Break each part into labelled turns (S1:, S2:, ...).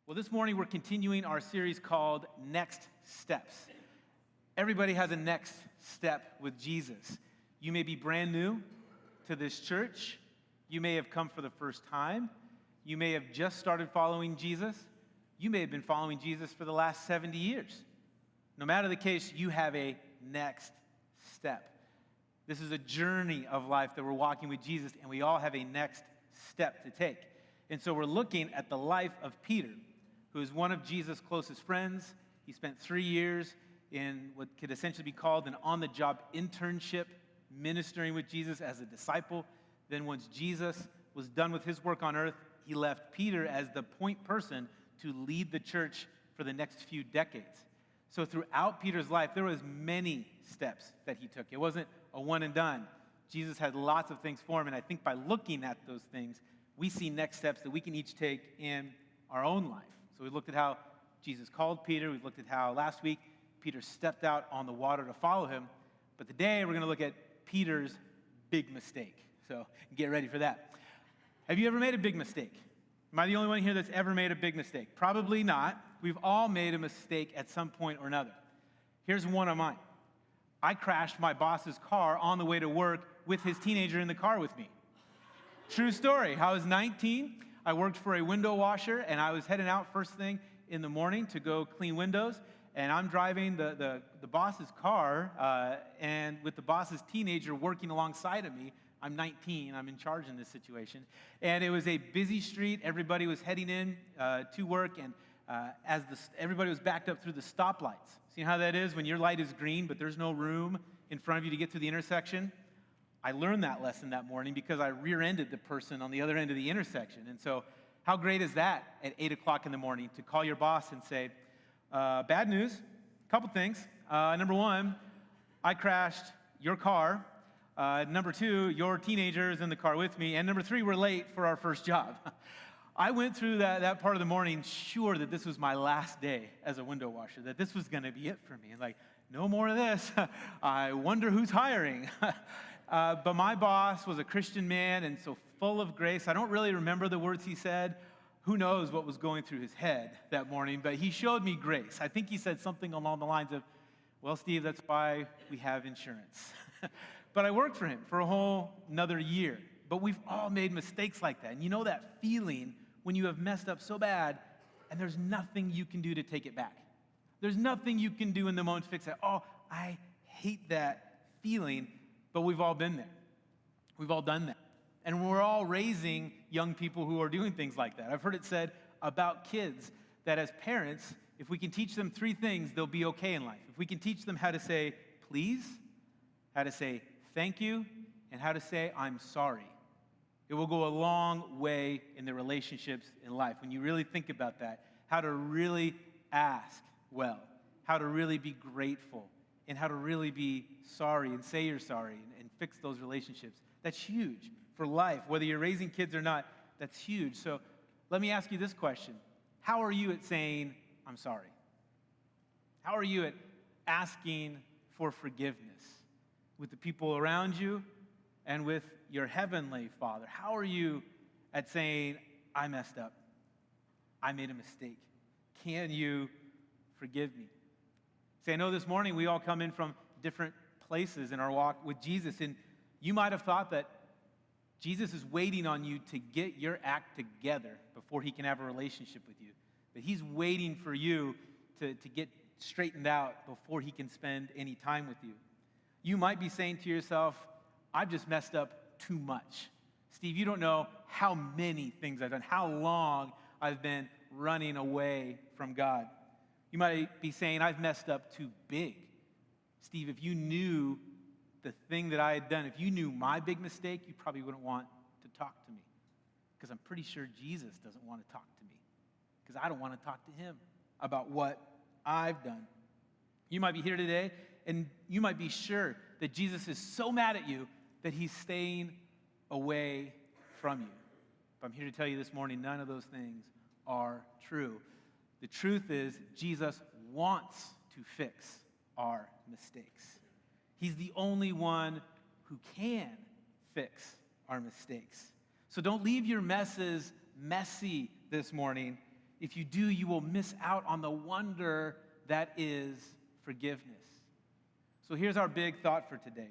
S1: Well, this morning we're continuing our series called Next Steps. Everybody has a next step with Jesus. You may be brand new to this church. You may have come for the first time. You may have just started following Jesus. You may have been following Jesus for the last 70 years. No matter the case, you have a next step. This is a journey of life that we're walking with Jesus, and we all have a next step to take. And so we're looking at the life of Peter, who is one of Jesus' closest friends. He spent 3 years in what could essentially be called an on-the-job internship, ministering with Jesus as a disciple. Then once Jesus was done with his work on earth, he left Peter as the point person to lead the church for the next few decades. So throughout Peter's life, there was many steps that he took. It wasn't a one and done. Jesus had lots of things for him, and I think by looking at those things, we see next steps that we can each take in our own life. So we looked at how Jesus called Peter. We've looked at how last week Peter stepped out on the water to follow him. But today we're going to look at Peter's big mistake. So get ready for that. Have you ever made a big mistake? Am I the only one here that's ever made a big mistake? Probably not. We've all made a mistake at some point or another. Here's one of mine. I crashed my boss's car on the way to work with his teenager in the car with me. True story. I was 19. I worked for a window washer, and I was heading out first thing in the morning to go clean windows, and I'm driving the boss's car, and with the boss's teenager working alongside of me. I'm 19. I'm in charge in this situation. And it was a busy street. Everybody was heading in to work, and everybody was backed up through the stoplights. See how that is when your light is green, but there's no room in front of you to get through the intersection? I learned that lesson that morning because I rear-ended the person on the other end of the intersection. And so how great is that at 8 o'clock in the morning to call your boss and say, bad news, a couple things. Number one, I crashed your car. Number two, your teenager is in the car with me. And number three, we're late for our first job. I went through that part of the morning sure that this was my last day as a window washer, that this was going to be it for me. And like, no more of this. I wonder who's hiring. But my boss was a Christian man and so full of grace. I don't really remember the words he said. Who knows what was going through his head that morning, but he showed me grace. I think he said something along the lines of, well, Steve, that's why we have insurance. But I worked for him for a whole another year. But we've all made mistakes like that. And you know that feeling when you have messed up so bad and there's nothing you can do to take it back. There's nothing you can do in the moment to fix it. Oh, I hate that feeling. But we've all been there. We've all done that. And we're all raising young people who are doing things like that. I've heard it said about kids that as parents, if we can teach them 3 things, they'll be okay in life. If we can teach them how to say please, how to say thank you, and how to say I'm sorry, it will go a long way in the relationships in life. When you really think about that, how to really ask well, how to really be grateful, and how to really be sorry and say you're sorry and fix those relationships. That's huge for life. Whether you're raising kids or not, that's huge. So let me ask you this question. How are you at saying, I'm sorry? How are you at asking for forgiveness with the people around you and with your heavenly Father? How are you at saying, I messed up? I made a mistake. Can you forgive me? See, I know this morning we all come in from different places in our walk with Jesus, and you might have thought that Jesus is waiting on you to get your act together before he can have a relationship with you. That he's waiting for you to get straightened out before he can spend any time with you. You might be saying to yourself, I've just messed up too much. Steve, you don't know how many things I've done, how long I've been running away from God. You might be saying, I've messed up too big. Steve, if you knew the thing that I had done, if you knew my big mistake, you probably wouldn't want to talk to me. Because I'm pretty sure Jesus doesn't want to talk to me. Because I don't want to talk to him about what I've done. You might be here today, and you might be sure that Jesus is so mad at you that he's staying away from you. But I'm here to tell you this morning, none of those things are true. The truth is, Jesus wants to fix our mistakes. He's the only one who can fix our mistakes. So don't leave your messes messy this morning. If you do, you will miss out on the wonder that is forgiveness. So here's our big thought for today.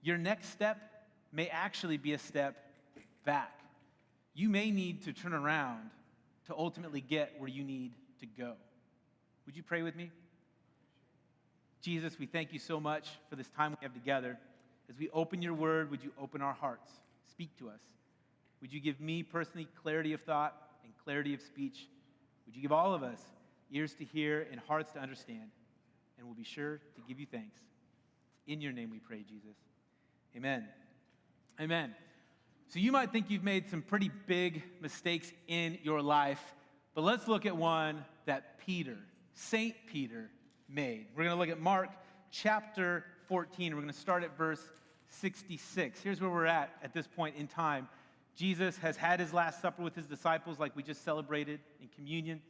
S1: Your next step may actually be a step back. You may need to turn around to ultimately get where you need to go. Would you pray with me? Jesus, we thank you so much for this time we have together. As we open your word, would you open our hearts? Speak to us. Would you give me personally clarity of thought and clarity of speech? Would you give all of us ears to hear and hearts to understand? And we'll be sure to give you thanks. It's in your name we pray, Jesus. Amen. Amen. So you might think you've made some pretty big mistakes in your life, but let's look at one that St. Peter, made. We're going to look at Mark chapter 14. We're going to start at verse 66. Here's where we're at this point in time. Jesus has had his Last Supper with his disciples like we just celebrated in communion.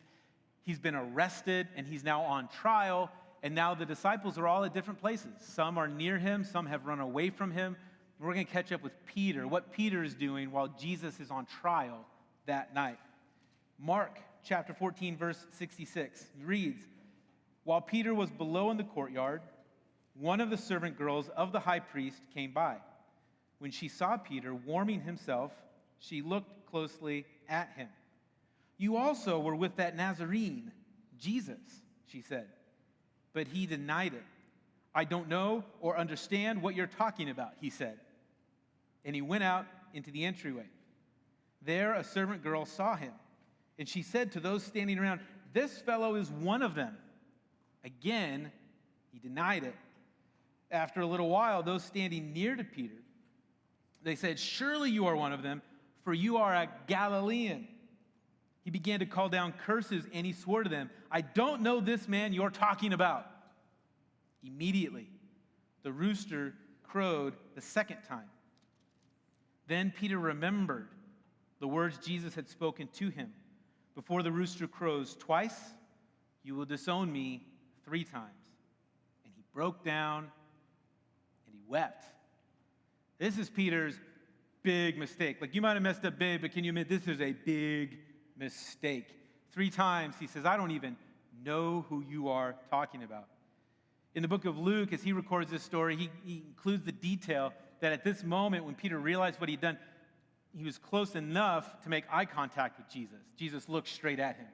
S1: He's been arrested, and he's now on trial, and now the disciples are all at different places. Some are near him, some have run away from him. We're going to catch up with Peter, what Peter is doing while Jesus is on trial that night. Mark chapter 14, verse 66 reads, "While Peter was below in the courtyard, one of the servant girls of the high priest came by. When she saw Peter warming himself, she looked closely at him. 'You also were with that Nazarene, Jesus,' she said. But he denied it. 'I don't know or understand what you're talking about,' he said. And he went out into the entryway. There a servant girl saw him, and she said to those standing around, 'This fellow is one of them.' Again, he denied it. After a little while, those standing near to Peter, they said, 'Surely you are one of them, for you are a Galilean.' He began to call down curses, and he swore to them, 'I don't know this man you're talking about.' Immediately, the rooster crowed the second time. Then Peter remembered the words Jesus had spoken to him. 'Before the rooster crows twice, you will disown me 3 times.' And he broke down and he wept." This is Peter's big mistake. Like, you might have messed up big, but can you admit this is a big mistake? 3 times he says, "I don't even know who you are talking about." In the book of Luke, as he records this story, he includes the detail that at this moment when Peter realized what he'd done, he was close enough to make eye contact with Jesus. Jesus looked straight at him.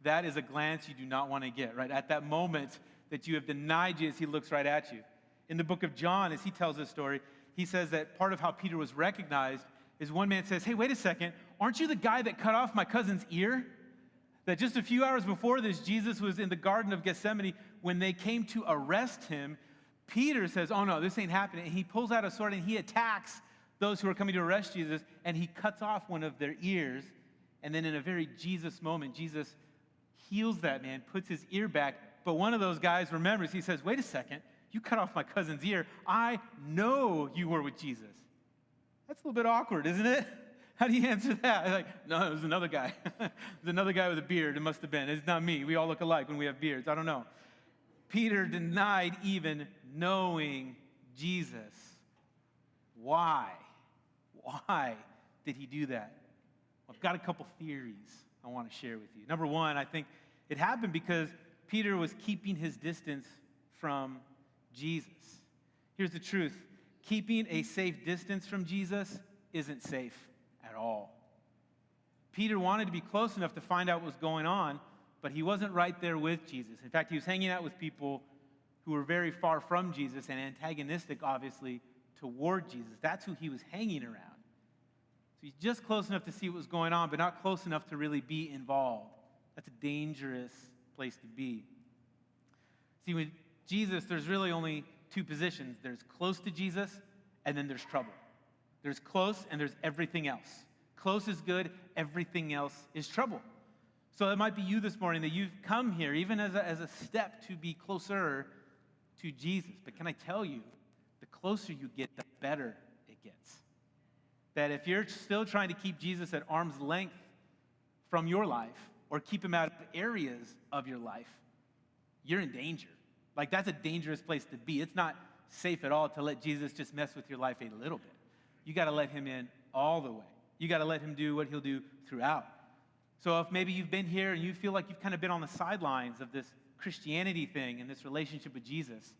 S1: That is a glance you do not want to get, right? At that moment that you have denied Jesus, he looks right at you. In the book of John, as he tells this story, he says that part of how Peter was recognized is one man says, "Hey, wait a second, aren't you the guy that cut off my cousin's ear?" That just a few hours before this, Jesus was in the Garden of Gethsemane. When they came to arrest him, Peter says, "Oh no, this ain't happening." And he pulls out a sword and he attacks those who are coming to arrest Jesus, and he cuts off one of their ears. And then in a very Jesus moment, Jesus heals that man, puts his ear back. But one of those guys remembers, he says, "Wait a second, you cut off my cousin's ear. I know you were with Jesus." That's a little bit awkward, isn't it? How do you answer that? Like, "No, it was another guy." It was another guy with a beard. It must have been. It's not me. We all look alike when we have beards. I don't know. Peter denied even knowing Jesus. Why? Why did he do that? Well, I've got a couple theories I want to share with you. Number one, I think it happened because Peter was keeping his distance from Jesus. Here's the truth. Keeping a safe distance from Jesus isn't safe at all. Peter wanted to be close enough to find out what was going on, but he wasn't right there with Jesus. In fact, he was hanging out with people who were very far from Jesus and antagonistic, obviously, toward Jesus. That's who he was hanging around. So he's just close enough to see what was going on, but not close enough to really be involved. That's a dangerous place to be. See, with Jesus, there's really only 2 positions. There's close to Jesus, and then there's trouble. There's close, and there's everything else. Close is good, everything else is trouble. So it might be you this morning that you've come here, even as a step to be closer to Jesus. But can I tell you, the closer you get, the better it gets. That if you're still trying to keep Jesus at arm's length from your life, or keep him out of areas of your life, you're in danger. Like, that's a dangerous place to be. It's not safe at all to let Jesus just mess with your life a little bit. You got to let him in all the way. You got to let him do what he'll do throughout. So if maybe you've been here and you feel like you've kind of been on the sidelines of this Christianity thing and this relationship with Jesus,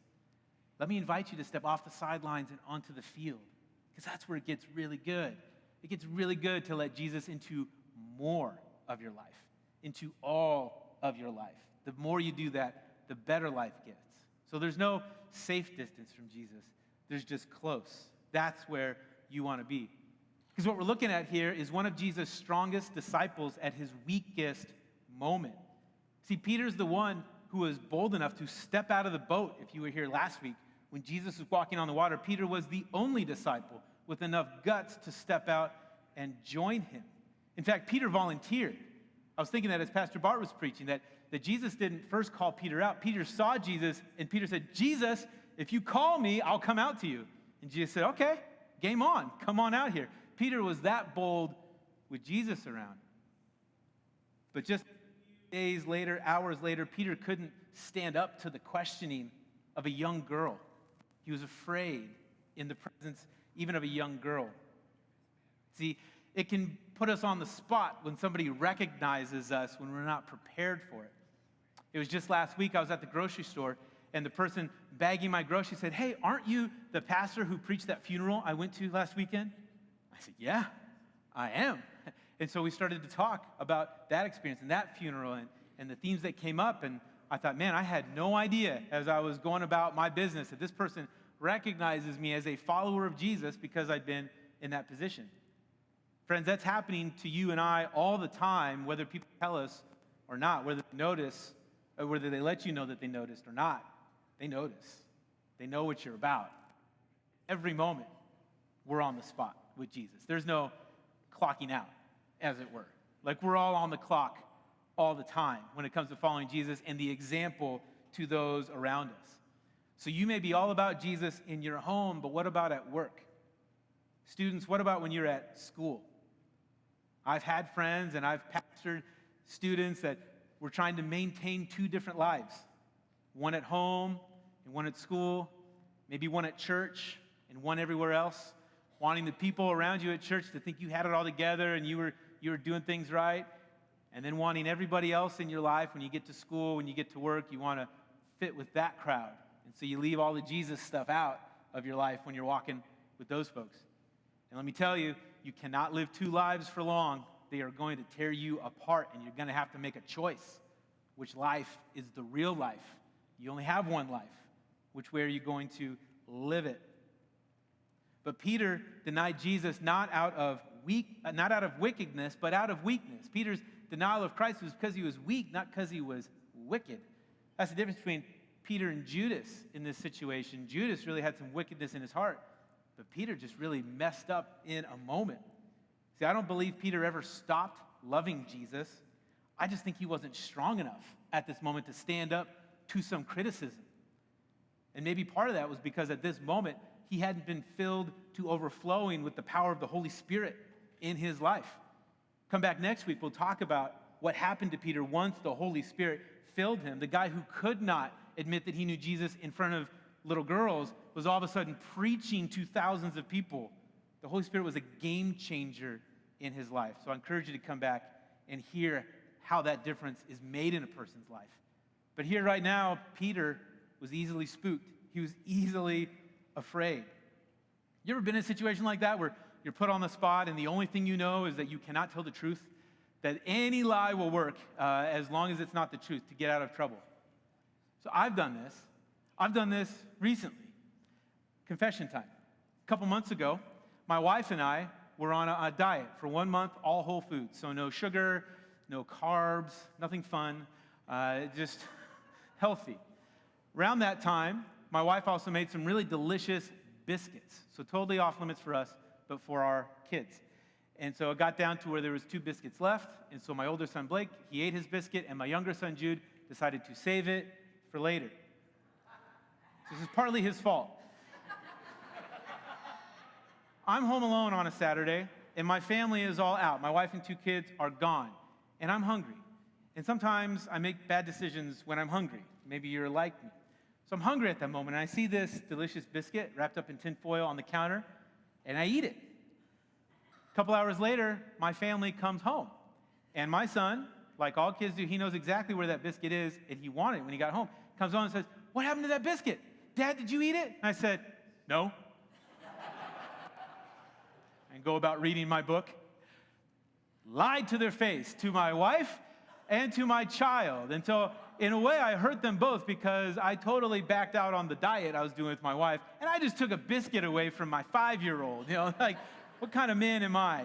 S1: let me invite you to step off the sidelines and onto the field, because that's where it gets really good. It gets really good to let Jesus into more of your life, into all of your life. The more you do that, the better life gets. So there's no safe distance from Jesus. There's just close. That's where you want to be. Because what we're looking at here is one of Jesus' strongest disciples at his weakest moment. See, Peter's the one who was bold enough to step out of the boat. If you were here last week, when Jesus was walking on the water, Peter was the only disciple with enough guts to step out and join him. In fact, Peter volunteered. I was thinking that as Pastor Bart was preaching, that Jesus didn't first call Peter out. Peter saw Jesus, and Peter said, Jesus, if you call me, I'll come out to you. And Jesus said, okay, game on. Come on out here. Peter was that bold with Jesus around. But just days later, hours later, Peter couldn't stand up to the questioning of a young girl. He was afraid in the presence even of a young girl. See, it can put us on the spot when somebody recognizes us when we're not prepared for it. It was just last week I was at the grocery store, and the person bagging my groceries said, hey, aren't you the pastor who preached that funeral I went to last weekend? I said, yeah, I am. And so we started to talk about that experience and that funeral and the themes that came up. And I thought, man, I had no idea as I was going about my business that this person recognizes me as a follower of Jesus because I'd been in that position. Friends, that's happening to you and I all the time, whether people tell us or not, whether they notice or whether they let you know that they noticed or not. They notice. They know what you're about. Every moment, we're on the spot with Jesus. There's no clocking out, as it were. Like, we're all on the clock all the time when it comes to following Jesus and the example to those around us. So you may be all about Jesus in your home, but what about at work? Students, what about when you're at school? I've had friends and I've pastored students that were trying to maintain two different lives. One at home and one at school, maybe one at church and one everywhere else. Wanting the people around you at church to think you had it all together and you were doing things right. And then wanting everybody else in your life, when you get to school, when you get to work, you want to fit with that crowd. And so you leave all the Jesus stuff out of your life when you're walking with those folks. And let me tell you, you cannot live two lives for long. They are going to tear you apart, and you're going to have to make a choice. Which life is the real life? You only have one life. Which way are you going to live it? But Peter denied Jesus not out of wickedness, but out of weakness. Peter's denial of Christ was because he was weak, not because he was wicked. That's the difference between Peter and Judas in this situation. Judas really had some wickedness in his heart, but Peter just really messed up in a moment. See, I don't believe Peter ever stopped loving Jesus. I just think he wasn't strong enough at this moment to stand up to some criticism. And maybe part of that was because at this moment, he hadn't been filled to overflowing with the power of the Holy Spirit in his life. Come back next week, we'll talk about what happened to Peter once the Holy Spirit filled him. The guy who could not admit that he knew Jesus in front of little girls was all of a sudden preaching to thousands of people. The Holy Spirit was a game changer in his life. So I encourage you to come back and hear how that difference is made in a person's life. But here right now, Peter was easily spooked. He was easily afraid. You ever been in a situation like that where you're put on the spot and the only thing you know is that you cannot tell the truth? That any lie will work as long as it's not the truth to get out of trouble. So I've done this. I've done this recently. Confession time. A couple months ago, my wife and I were on a diet for 1 month, all whole foods. So no sugar, no carbs, nothing fun, just healthy. Around that time, my wife also made some really delicious biscuits. So totally off limits for us, but for our kids. And so it got down to where there was 2 biscuits left. And so my older son, Blake, he ate his biscuit, and my younger son, Jude, decided to save it for later. So this is partly his fault. I'm home alone on a Saturday, and my family is all out. My wife and 2 kids are gone, and I'm hungry. And sometimes I make bad decisions when I'm hungry. Maybe you're like me. So I'm hungry at that moment, and I see this delicious biscuit wrapped up in tin foil on the counter, and I eat it. A couple hours later, my family comes home, And my son, like all kids do, he knows exactly where that biscuit is, and he wanted it when he got home. Comes on and says, "What happened to that biscuit? Dad, did you eat it?" And I said, "No." And go about reading my book. Lied to their face, to my wife and to my child. And so, in a way, I hurt them both because I totally backed out on the diet I was doing with my wife, and I just took a biscuit away from my 5-year-old. Like, what kind of man am I?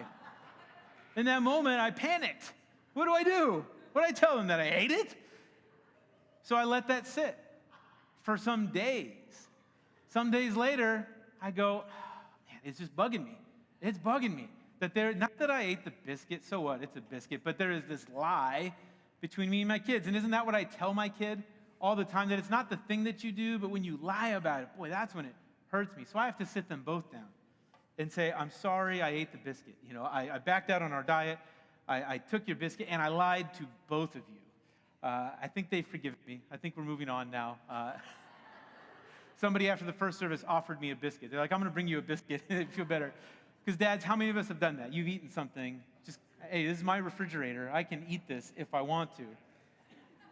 S1: In that moment, I panicked. What do? What do I tell them, that I ate it? So I let that sit for some days. Some days later, I go, "Oh, man, it's just bugging me. It's bugging me that not that I ate the biscuit, so what? It's a biscuit, but there is this lie between me and my kids." And isn't that what I tell my kid all the time? That it's not the thing that you do, but when you lie about it, boy, that's when it hurts me. So I have to sit them both down and say, "I'm sorry I ate the biscuit. I backed out on our diet. I took your biscuit, and I lied to both of you." I think they've forgiven me. I think we're moving on now. Somebody after the first service offered me a biscuit. They're like, "I'm going to bring you a biscuit." I feel better. Because dads, how many of us have done that? You've eaten something. Just, "Hey, this is my refrigerator. I can eat this if I want to."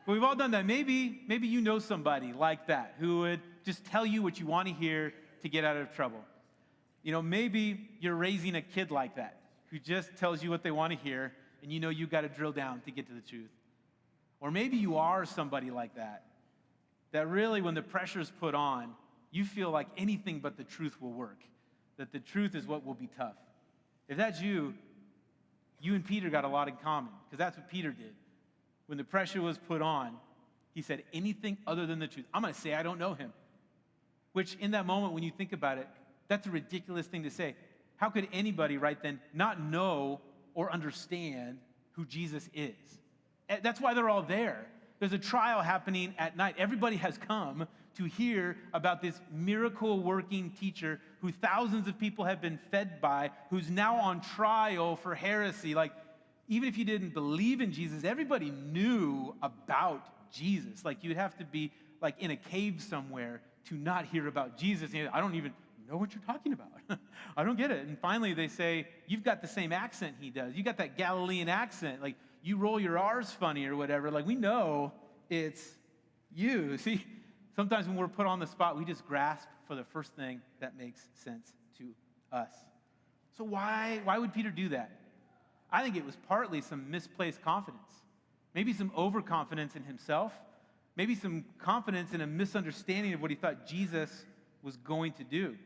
S1: But we've all done that. Maybe you know somebody like that who would just tell you what you want to hear to get out of trouble. Maybe you're raising a kid like that who just tells you what they want to hear, and you've got to drill down to get to the truth. Or maybe you are somebody like that really, when the pressure's put on, you feel like anything but the truth will work, that the truth is what will be tough. If that's you and Peter got a lot in common, because that's what Peter did. When the pressure was put on, he said, anything other than the truth, I'm going to say I don't know him. Which, in that moment, when you think about it, that's a ridiculous thing to say. How could anybody right then not know or understand who Jesus is? That's why they're all there. There's a trial happening at night. Everybody has come to hear about this miracle-working teacher who thousands of people have been fed by, who's now on trial for heresy. Like, even if you didn't believe in Jesus, everybody knew about Jesus. Like, you'd have to be like in a cave somewhere to not hear about Jesus. I don't even know what you're talking about. I don't get it. And finally they say, "You've got the same accent he does. You got that Galilean accent. Like, you roll your R's funny or whatever. Like, we know it's you." See, sometimes when we're put on the spot, we just grasp for the first thing that makes sense to us. So why would Peter do that? I think it was partly some misplaced confidence. Maybe some overconfidence in himself. Maybe some confidence in a misunderstanding of what he thought Jesus was going to do.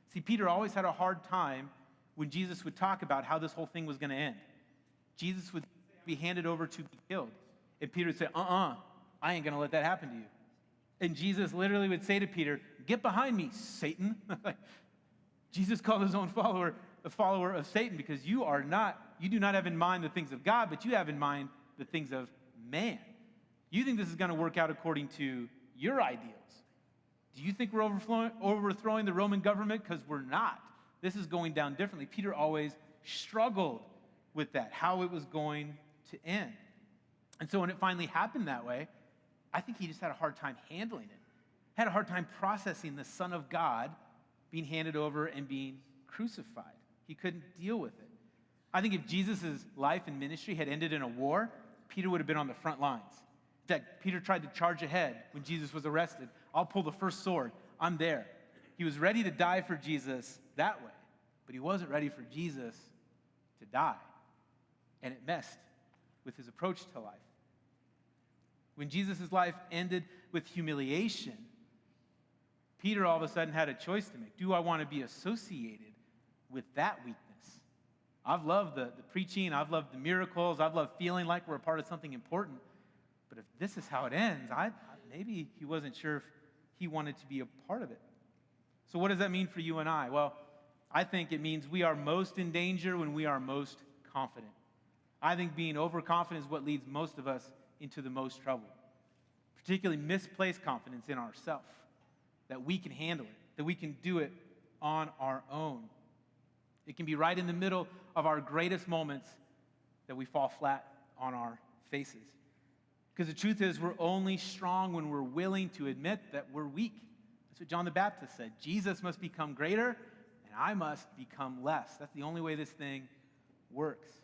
S1: See, Peter always had a hard time when Jesus would talk about how this whole thing was going to end. Jesus would be handed over to be killed. And Peter would say, I ain't going to let that happen to you. And Jesus literally would say to Peter, "Get behind me, Satan." Jesus called his own follower a follower of Satan because you do not have in mind the things of God, but you have in mind the things of man. You think this is going to work out according to your ideals. Do you think we're overthrowing the Roman government? Because we're not. This is going down differently. Peter always struggled with that, how it was going to end. And so when it finally happened that way, I think he just had a hard time handling it. Had a hard time processing the Son of God being handed over and being crucified. He couldn't deal with it. I think if Jesus' life and ministry had ended in a war, Peter would have been on the front lines. In fact, Peter tried to charge ahead when Jesus was arrested. "I'll pull the first sword. I'm there." He was ready to die for Jesus that way, but he wasn't ready for Jesus to die. And it messed with his approach to life. When Jesus' life ended with humiliation, Peter all of a sudden had a choice to make. Do I want to be associated with that weakness? I've loved the preaching. I've loved the miracles. I've loved feeling like we're a part of something important. But if this is how it ends, maybe he wasn't sure if he wanted to be a part of it. So what does that mean for you and I? Well, I think it means we are most in danger when we are most confident. I think being overconfident is what leads most of us into the most trouble, particularly misplaced confidence in ourselves, that we can handle it, that we can do it on our own. It can be right in the middle of our greatest moments that we fall flat on our faces. Because the truth is, we're only strong when we're willing to admit that we're weak. That's what John the Baptist said. Jesus must become greater, and I must become less. That's the only way this thing works.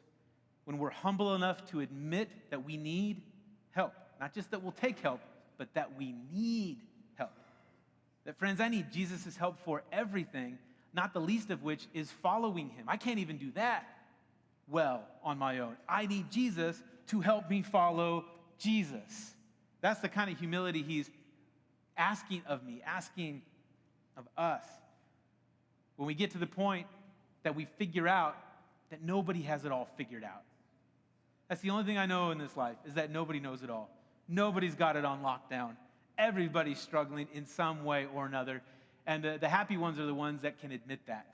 S1: when we're humble enough to admit that we need help. Not just that we'll take help, but that we need help. That, friends, I need Jesus' help for everything, not the least of which is following him. I can't even do that well on my own. I need Jesus to help me follow Jesus. That's the kind of humility he's asking of me, asking of us. When we get to the point that we figure out that nobody has it all figured out. That's the only thing I know in this life, is that nobody knows it all. Nobody's got it on lockdown. Everybody's struggling in some way or another. And the happy ones are the ones that can admit that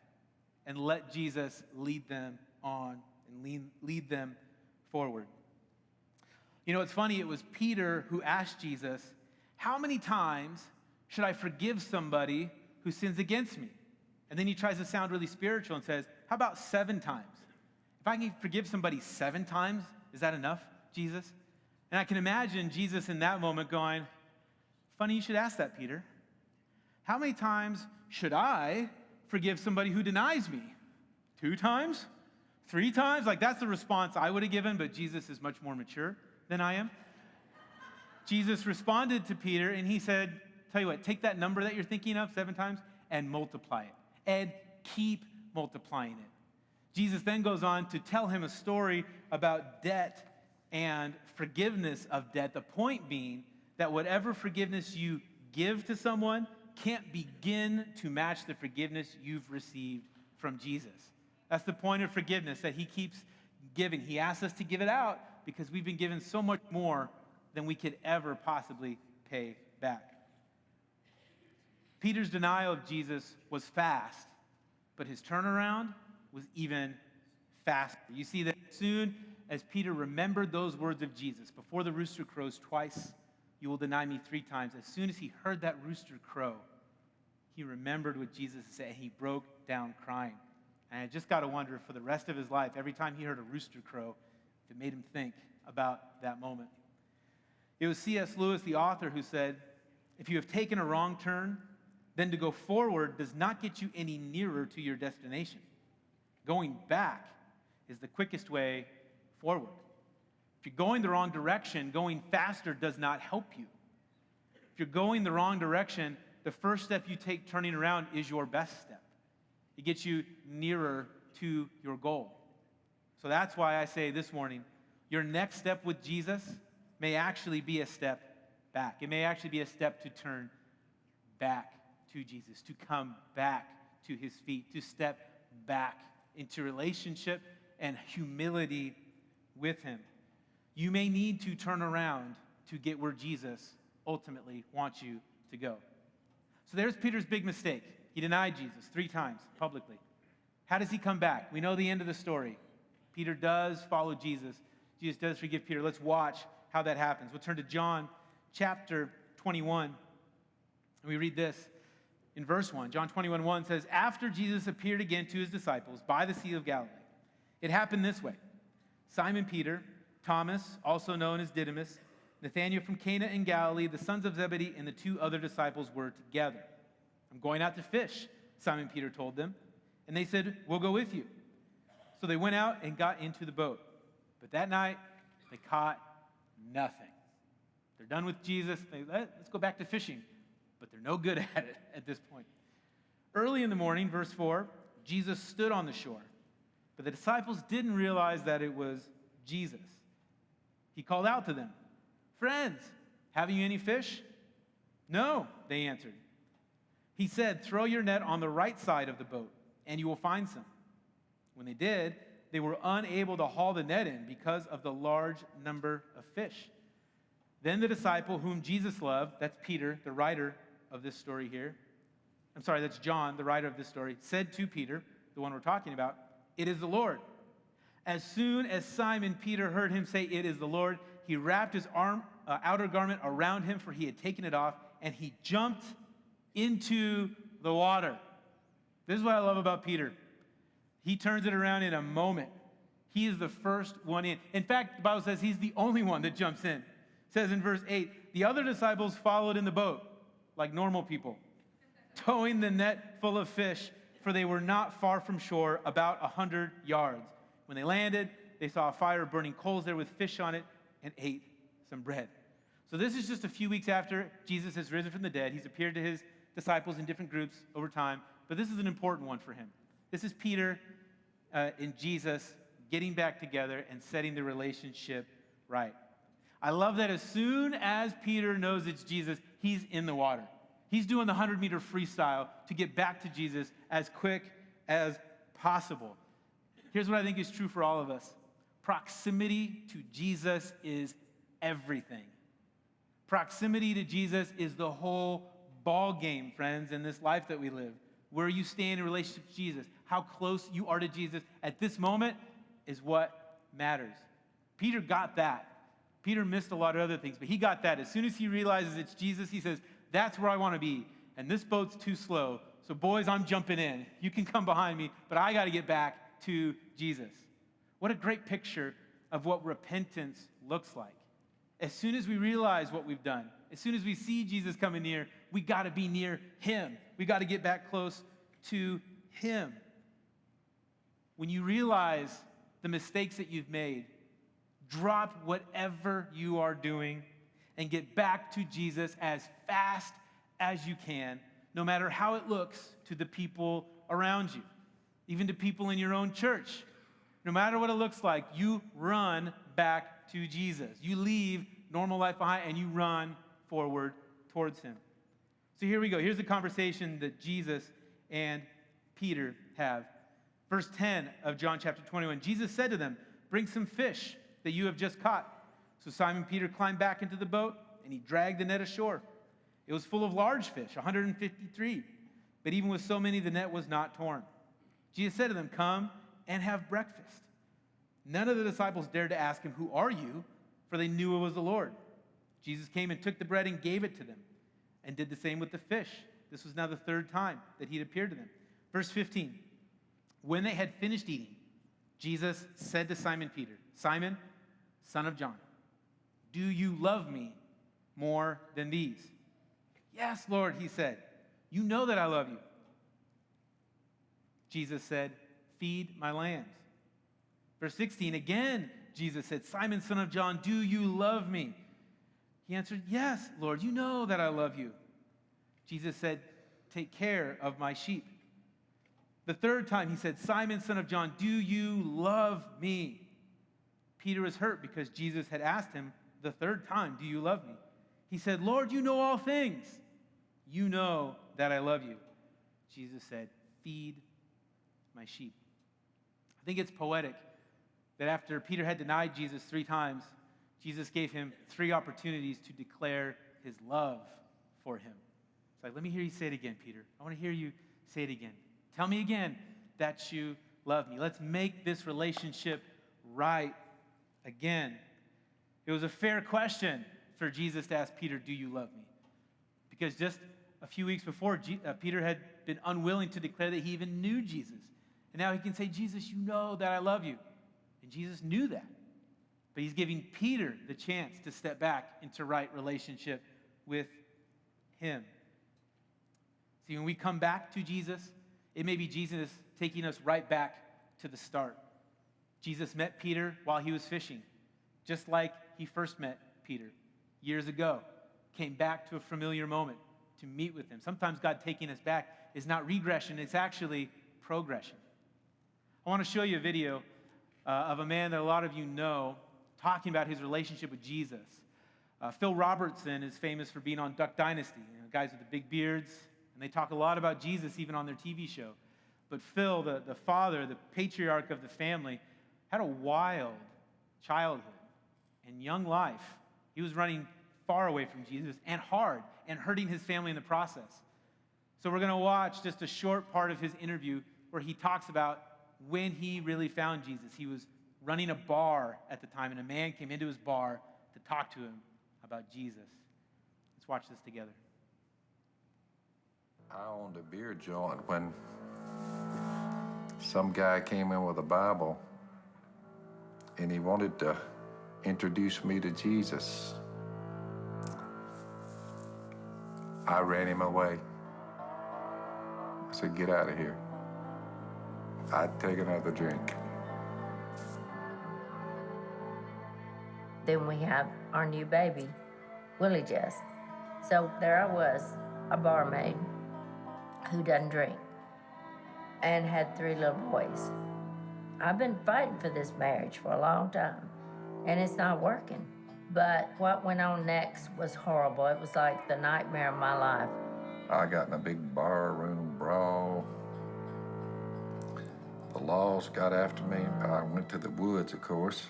S1: and let Jesus lead them on and lead them forward. You know, it's funny, it was Peter who asked Jesus, how many times should I forgive somebody who sins against me? And then he tries to sound really spiritual and says, how about 7 times? If I can forgive somebody 7 times, is that enough, Jesus? And I can imagine Jesus in that moment going, funny you should ask that, Peter. How many times should I forgive somebody who denies me? 2 times? 3 times? Like, that's the response I would have given, but Jesus is much more mature than I am. Jesus responded to Peter, and he said, tell you what, take that number that you're thinking of, 7 times, and multiply it. And keep multiplying it. Jesus then goes on to tell him a story about debt and forgiveness of debt. The point being that whatever forgiveness you give to someone can't begin to match the forgiveness you've received from Jesus. That's the point of forgiveness, that he keeps giving. He asks us to give it out because we've been given so much more than we could ever possibly pay back. Peter's denial of Jesus was fast, but his turnaround was even faster. You see that as soon as Peter remembered those words of Jesus, before the rooster crows twice, you will deny me 3 times. As soon as he heard that rooster crow, he remembered what Jesus said, and he broke down crying. And I just got to wonder, for the rest of his life, every time he heard a rooster crow, if it made him think about that moment. It was C.S. Lewis, the author, who said, if you have taken a wrong turn, then to go forward does not get you any nearer to your destination. Going back is the quickest way forward. If you're going the wrong direction, going faster does not help you. If you're going the wrong direction, the first step you take turning around is your best step. It gets you nearer to your goal. So that's why I say this morning, your next step with Jesus may actually be a step back. It may actually be a step to turn back to Jesus, to come back to his feet, to step back into relationship and humility with him. You may need to turn around to get where Jesus ultimately wants you to go. So there's Peter's big mistake. He denied Jesus 3 times publicly. How does he come back? We know the end of the story. Peter does follow Jesus. Jesus does forgive Peter. Let's watch how that happens. We'll turn to John chapter 21. And we read this in verse 1. John 21:1 says, after Jesus appeared again to his disciples by the Sea of Galilee, it happened this way. Simon Peter, Thomas, also known as Didymus, Nathanael from Cana in Galilee, the sons of Zebedee, and the 2 other disciples were together. I'm going out to fish, Simon Peter told them. And they said, we'll go with you. So they went out and got into the boat. But that night, they caught nothing. They're done with Jesus. Let's go back to fishing. But they're no good at it at this point. Early in the morning, verse 4, Jesus stood on the shore. But the disciples didn't realize that it was Jesus. He called out to them, friends, have you any fish? No, they answered. He said, throw your net on the right side of the boat, and you will find some. When they did, they were unable to haul the net in because of the large number of fish. Then the disciple whom Jesus loved, that's Peter, the writer of this story here. I'm sorry, that's John, the writer of this story, said to Peter, the one we're talking about, it is the Lord. As soon as Simon Peter heard him say, it is the Lord, he wrapped his outer garment around him, for he had taken it off, and he jumped into the water. This is what I love about Peter. He turns it around in a moment. He is the first one in. In fact, the Bible says he's the only one that jumps in. It says in verse 8, the other disciples followed in the boat like normal people, towing the net full of fish, for they were not far from shore, about 100 yards. When they landed, They saw a fire of burning coals there with fish on it and ate some bread. So this is just a few weeks after Jesus has risen from the dead. He's appeared to his disciples in different groups over time, but this is an important one for him. This is Peter and Jesus getting back together and setting the relationship right. I love that as soon as Peter knows it's Jesus, he's in the water. He's doing the 100-meter freestyle to get back to Jesus as quick as possible. Here's what I think is true for all of us. Proximity to Jesus is everything. Proximity to Jesus is the whole ball game, friends, in this life that we live. Where you stand in relationship to Jesus, how close you are to Jesus at this moment is what matters. Peter got that. Peter missed a lot of other things, but he got that. As soon as he realizes it's Jesus, he says, that's where I want to be. And this boat's too slow. So boys, I'm jumping in. You can come behind me, but I got to get back to Jesus. What a great picture of what repentance looks like. As soon as we realize what we've done, as soon as we see Jesus coming near, we got to be near him. We got to get back close to him. When you realize the mistakes that you've made, drop whatever you are doing and get back to Jesus as fast as you can, no matter how it looks to the people around you, even to people in your own church. No matter what it looks like, you run back to Jesus. You leave normal life behind and you run forward towards him. So here we go. Here's the conversation that Jesus and Peter have. Verse 10 of John chapter 21, Jesus said to them, bring some fish that you have just caught. So Simon Peter climbed back into the boat and he dragged the net ashore. It was full of large fish, 153. But even with so many, the net was not torn. Jesus said to them, come and have breakfast. None of the disciples dared to ask him, who are you? For they knew it was the Lord. Jesus came and took the bread and gave it to them and did the same with the fish. This was now the third time that he'd appeared to them. Verse 15, when they had finished eating, Jesus said to Simon Peter, Simon, son of John, do you love me more than these? Yes, Lord, he said. You know that I love you. Jesus said, feed my lambs. Verse 16, again, Jesus said, Simon, son of John, do you love me? He answered, yes, Lord, you know that I love you. Jesus said, take care of my sheep. The third time he said, Simon, son of John, do you love me? Peter was hurt because Jesus had asked him the third time, do you love me? He said, Lord, you know all things. You know that I love you. Jesus said, feed my sheep. I think it's poetic that after Peter had denied Jesus 3 times, Jesus gave him 3 opportunities to declare his love for him. It's like, let me hear you say it again, Peter. I want to hear you say it again. Tell me again that you love me. Let's make this relationship right again. It was a fair question for Jesus to ask Peter, do you love me? Because just a few weeks before, Peter had been unwilling to declare that he even knew Jesus. And now he can say, Jesus, you know that I love you. And Jesus knew that. But he's giving Peter the chance to step back into right relationship with him. See, when we come back to Jesus, it may be Jesus taking us right back to the start. Jesus met Peter while he was fishing, just like he first met Peter years ago. Came back to a familiar moment to meet with him. Sometimes God taking us back is not regression, it's actually progression. I want to show you a video of a man that a lot of you know talking about his relationship with Jesus. Phil Robertson is famous for being on Duck Dynasty, guys with the big beards, and they talk a lot about Jesus even on their TV show. But Phil, the father, the patriarch of the family, had a wild childhood and young life. He was running far away from Jesus and hard and hurting his family in the process. So we're going to watch just a short part of his interview where he talks about when he really found Jesus. He was running a bar at the time, and a man came into his bar to talk to him about Jesus. Let's watch this together.
S2: I owned a beer joint when some guy came in with a Bible and he wanted to introduce me to Jesus. I ran him away. I said, get out of here. I'd take another drink.
S3: then we have our new baby, Willie Jess. So there I was, a barmaid who doesn't drink and had 3 little boys. I've been fighting for this marriage for a long time, and it's not working. But what went on next was horrible. It was like the nightmare of my life.
S2: I got in a big barroom brawl. The laws got after me. I went to the woods, of course,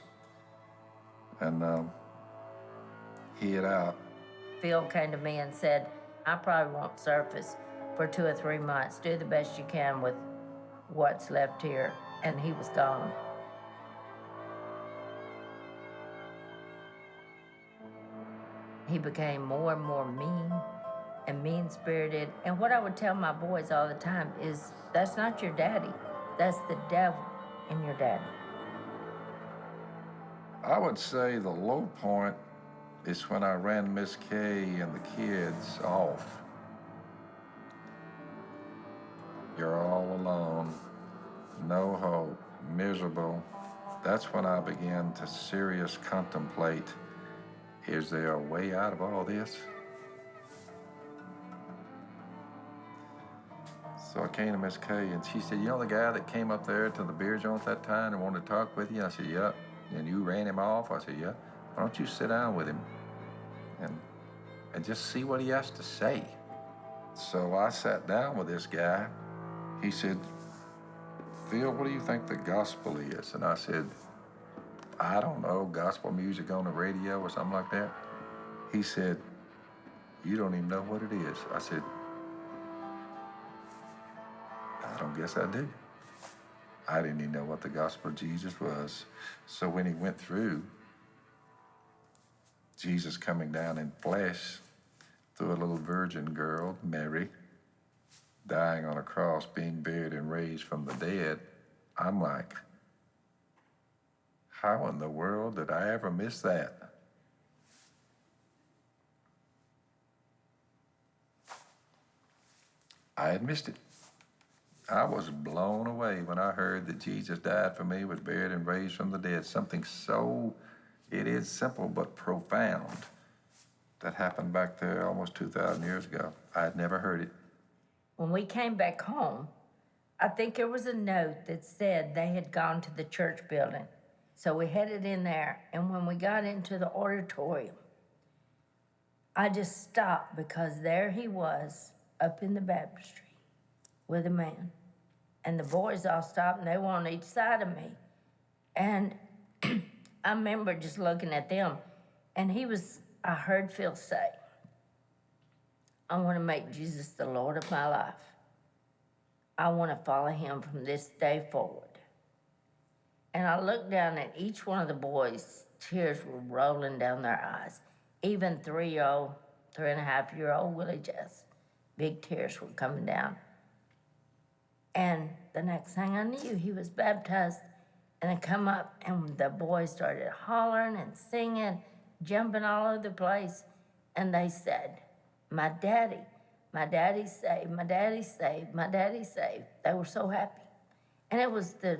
S2: and hid out.
S3: Phil came to me and said, I probably won't surface for 2 or 3 months. Do the best you can with what's left here. And he was gone. He became more and more mean and mean-spirited. And what I would tell my boys all the time is, that's not your daddy. That's the devil in your daddy.
S2: I would say the low point is when I ran Miss Kay and the kids off. You're all alone, no hope, miserable. That's when I began to seriously contemplate, is there a way out of all this? So I came to Miss Kay and she said, you know the guy that came up there to the beer joint that time and wanted to talk with you? I said, yep. And you ran him off? I said, yeah. Why don't you sit down with him and just see what he has to say? So I sat down with this guy. He said, Phil, what do you think the gospel is? And I said, I don't know, gospel music on the radio or something like that. He said, you don't even know what it is. I said, I don't guess I do. I didn't even know what the gospel of Jesus was. So when he went through Jesus coming down in flesh through a little virgin girl, Mary, dying on a cross, being buried and raised from the dead, I'm like, how in the world did I ever miss that? I had missed it. I was blown away when I heard that Jesus died for me, was buried and raised from the dead. Something so, it is simple but profound that happened back there almost 2,000 years ago. I had never heard it.
S3: When we came back home, I think there was a note that said they had gone to the church building. So we headed in there, and when we got into the auditorium, I just stopped because there he was up in the baptistry with a man. And the boys all stopped, and they were on each side of me. And I remember just looking at them, and I heard Phil say, I want to make Jesus the Lord of my life. I want to follow him from this day forward. And I looked down at each one of the boys, tears were rolling down their eyes. Even 3.5-year-old Willie Jess, big tears were coming down. And the next thing I knew, he was baptized. And I come up, and the boys started hollering and singing, jumping all over the place. And they said, my daddy's saved, my daddy's saved, my daddy's saved. They were so happy. And it was the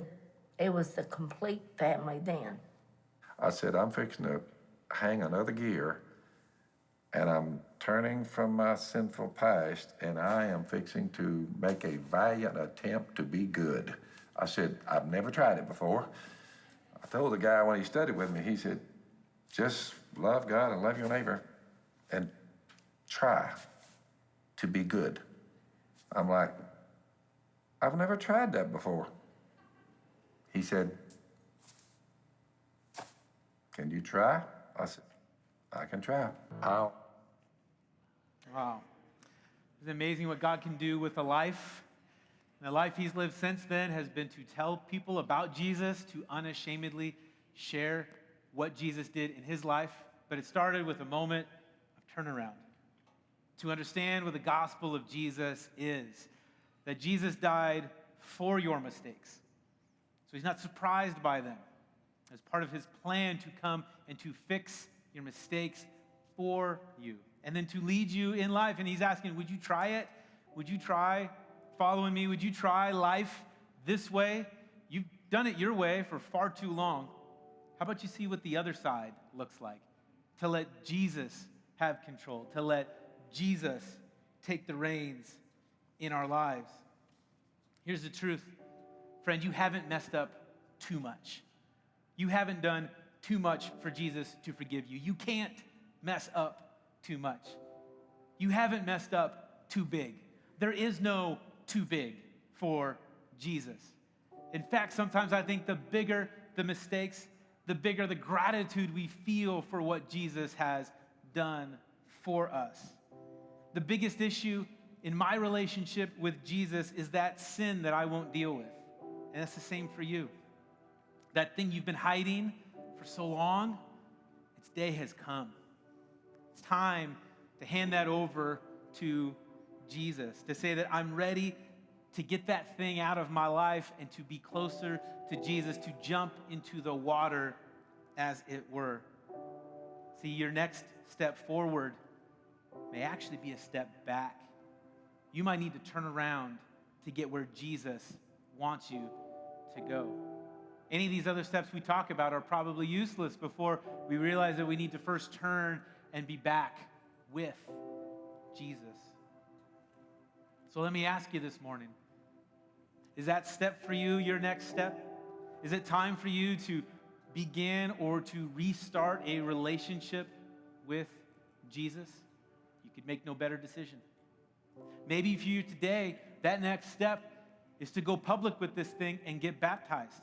S3: complete family then.
S2: I said, I'm fixing to hang another gear, and I'm turning from my sinful past, and I am fixing to make a valiant attempt to be good. I said, I've never tried it before. I told the guy when he studied with me, he said, just love God and love your neighbor and try to be good. I'm like, I've never tried that before. He said, can you try? I said, I can try.
S1: Wow. It's amazing what God can do with a life. And the life he's lived since then has been to tell people about Jesus, to unashamedly share what Jesus did in his life. But it started with a moment of turnaround. To understand what the gospel of Jesus is, that Jesus died for your mistakes. So he's not surprised by them. As part of his plan to come and to fix your mistakes for you. And then to lead you in life. And he's asking, would you try it? Would you try following me? Would you try life this way? You've done it your way for far too long. How about you see what the other side looks like? To let Jesus have control, to let Jesus take the reins in our lives. Here's the truth. Friend, you haven't messed up too much. You haven't done too much for Jesus to forgive you. You can't mess up too much. You haven't messed up too big. There is no too big for Jesus. In fact, sometimes I think the bigger the mistakes, the bigger the gratitude we feel for what Jesus has done for us. The biggest issue in my relationship with Jesus is that sin that I won't deal with. And it's the same for you. That thing you've been hiding for so long, its day has come. It's time to hand that over to Jesus, to say that I'm ready to get that thing out of my life and to be closer to Jesus, to jump into the water, as it were. See, your next step forward may actually be a step back. You might need to turn around to get where Jesus wants you to go. Any of these other steps we talk about are probably useless before we realize that we need to first turn and be back with Jesus. So let me ask you this morning, is that step for you your next step? Is it time for you to begin or to restart a relationship with Jesus? You could make no better decision. Maybe for you today, that next step is to go public with this thing and get baptized.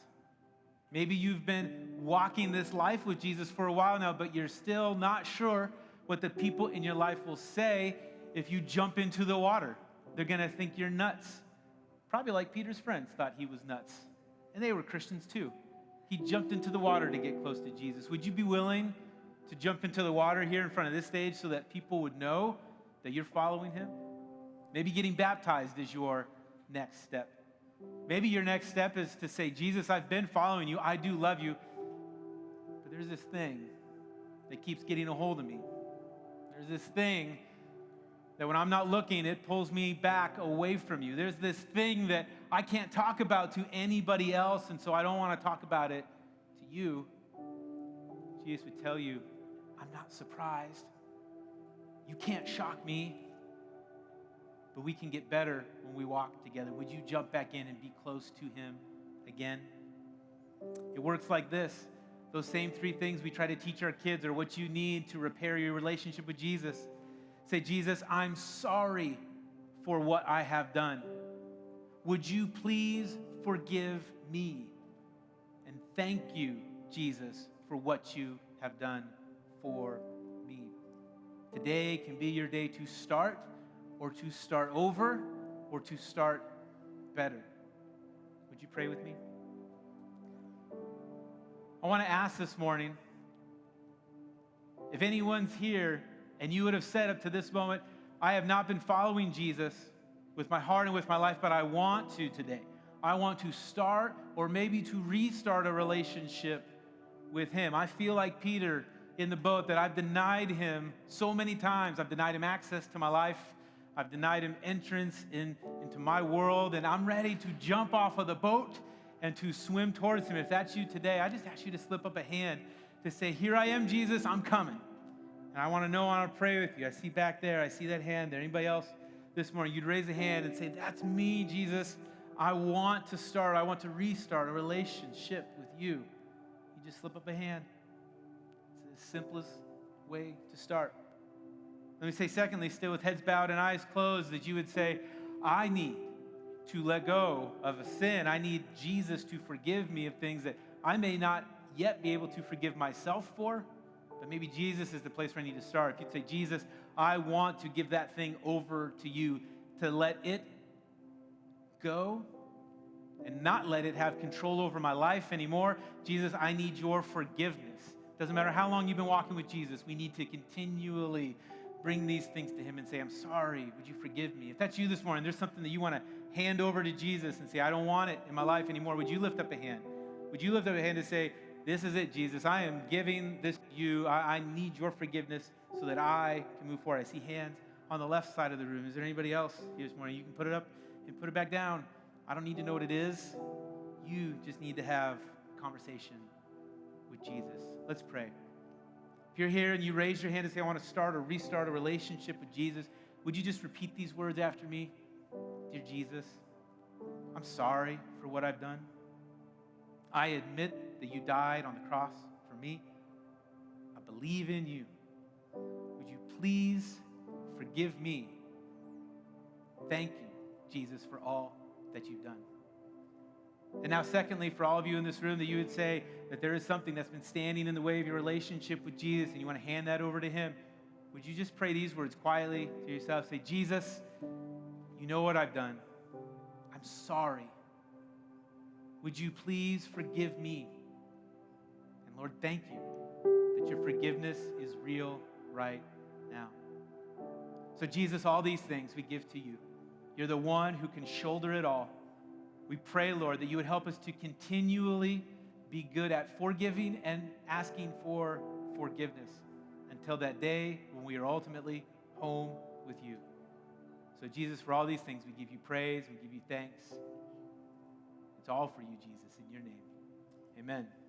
S1: Maybe you've been walking this life with Jesus for a while now, but you're still not sure what the people in your life will say if you jump into the water. They're going to think you're nuts. Probably like Peter's friends thought he was nuts. And they were Christians too. He jumped into the water to get close to Jesus. Would you be willing to jump into the water here in front of this stage so that people would know that you're following him? Maybe getting baptized is your next step. Maybe your next step is to say, Jesus, I've been following you. I do love you. But there's this thing that keeps getting a hold of me. There's this thing that when I'm not looking, it pulls me back away from you. There's this thing that I can't talk about to anybody else, and so I don't want to talk about it to you. Jesus would tell you, I'm not surprised. You can't shock me. But we can get better when we walk together. Would you jump back in and be close to him again? It works like this. Those same three things we try to teach our kids are what you need to repair your relationship with Jesus. Say, Jesus, I'm sorry for what I have done. Would you please forgive me? And thank you, Jesus, for what you have done for me. Today can be your day to start, or to start over, or to start better. Would you pray with me? I want to ask this morning, if anyone's here and you would have said up to this moment, I have not been following Jesus with my heart and with my life, but I want to today. I want to start or maybe to restart a relationship with him. I feel like Peter in the boat, that I've denied him so many times. I've denied him access to my life. I've denied him entrance into my world, and I'm ready to jump off of the boat and to swim towards him. If that's you today, I just ask you to slip up a hand to say, here I am, Jesus, I'm coming. And I want to know, I want to pray with you. I see back there, I see that hand there. Anybody else this morning, you'd raise a hand and say, that's me, Jesus. I want to start, I want to restart a relationship with you. You just slip up a hand. It's the simplest way to start. Let me say, secondly, still with heads bowed and eyes closed, that you would say, I need to let go of a sin. I need Jesus to forgive me of things that I may not yet be able to forgive myself for, but maybe Jesus is the place where I need to start. If you'd say, Jesus, I want to give that thing over to you, to let it go and not let it have control over my life anymore. Jesus, I need your forgiveness. Doesn't matter how long you've been walking with Jesus, we need to continually bring these things to him and say, I'm sorry, would you forgive me? If that's you this morning, there's something that you want to hand over to Jesus and say, I don't want it in my life anymore, would you lift up a hand? Would you lift up a hand and say, this is it, Jesus. I am giving this to you. I need your forgiveness so that I can move forward. I see hands on the left side of the room. Is there anybody else here this morning? You can put it up and put it back down. I don't need to know what it is. You just need to have a conversation with Jesus. Let's pray. If you're here and you raise your hand and say, I want to start or restart a relationship with Jesus, would you just repeat these words after me? Dear Jesus, I'm sorry for what I've done. I admit that you died on the cross for me. I believe in you. Would you please forgive me? Thank you, Jesus, for all that you've done. And now, secondly, for all of you in this room, that you would say that there is something that's been standing in the way of your relationship with Jesus and you want to hand that over to him, would you just pray these words quietly to yourself? Say, Jesus, you know what I've done. I'm sorry. Would you please forgive me? And Lord, thank you that your forgiveness is real right now. So Jesus, all these things we give to you. You're the one who can shoulder it all. We pray, Lord, that you would help us to continually be good at forgiving and asking for forgiveness until that day when we are ultimately home with you. So Jesus, for all these things, we give you praise, we give you thanks. It's all for you, Jesus, in your name. Amen.